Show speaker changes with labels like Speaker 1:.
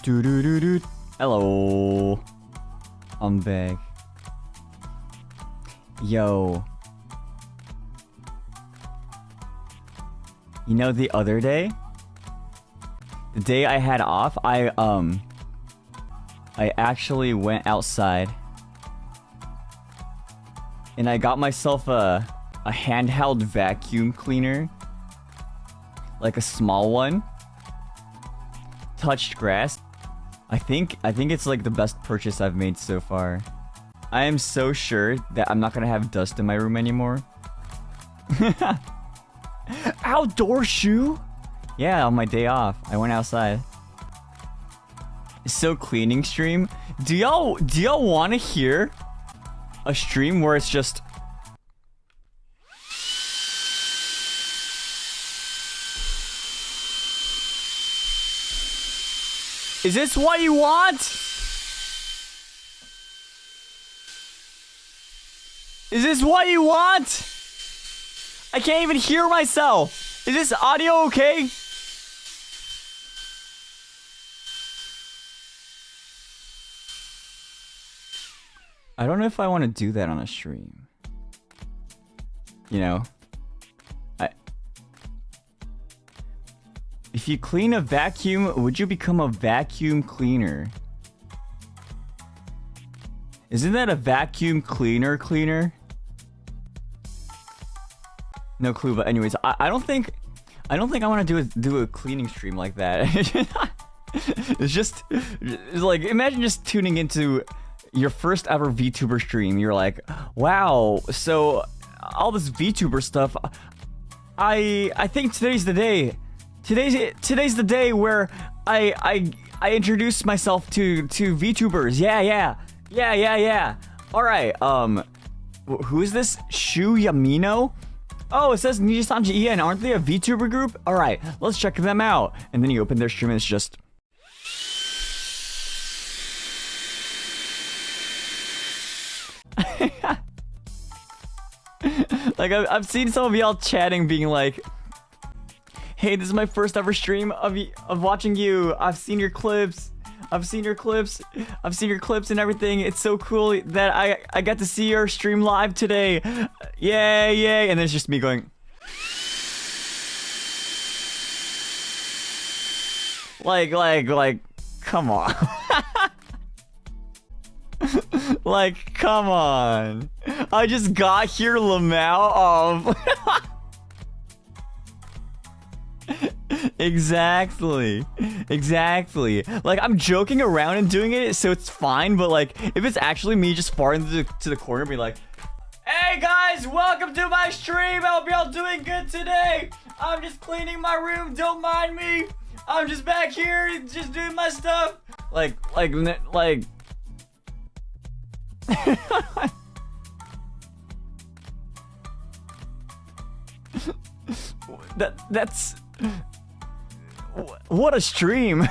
Speaker 1: Do do do do. Hello. I'm back. Yo. You know the other day? The day I had off, I actually went outside. And I got myself a handheld vacuum cleaner. Like a small one. Touched grass. I think it's like the best purchase I've made so far. I am so sure that I'm not gonna have dust in my room anymore. Outdoor Shu? Yeah, on my day off, I went outside. So cleaning stream. Do y'all want to hear a stream where it's just Is this what you want? Is this what you want? I can't even hear myself. Is this audio okay? I don't know if I want to do that on a stream. You know? If you clean a vacuum, would you become a vacuum cleaner? Isn't that a vacuum cleaner? No clue, but anyways, I don't think I want to do a cleaning stream like that. It's like, imagine just tuning into your first ever VTuber stream. You're like, wow, so all this VTuber stuff, I think today's the day. Today's the day where I introduce myself to VTubers. Yeah. All right. Who is this? Shu Yamino? Oh, it says NIJISANJI EN. Aren't they a VTuber group? All right, let's check them out. And then you open their stream and it's just like I've seen some of y'all chatting, being like, hey, this is my first ever stream of watching you. I've seen your clips and everything. It's so cool that I got to see your stream live today. Yay. And then it's just me going like come on. Like, come on. I just got here, Lamau. Exactly. Like, I'm joking around and doing it, so it's fine. But like, if it's actually me just farting to the corner, be like, "Hey guys, welcome to my stream. I hope y'all doing good today. I'm just cleaning my room. Don't mind me. I'm just back here, just doing my stuff." Like. That's what a stream.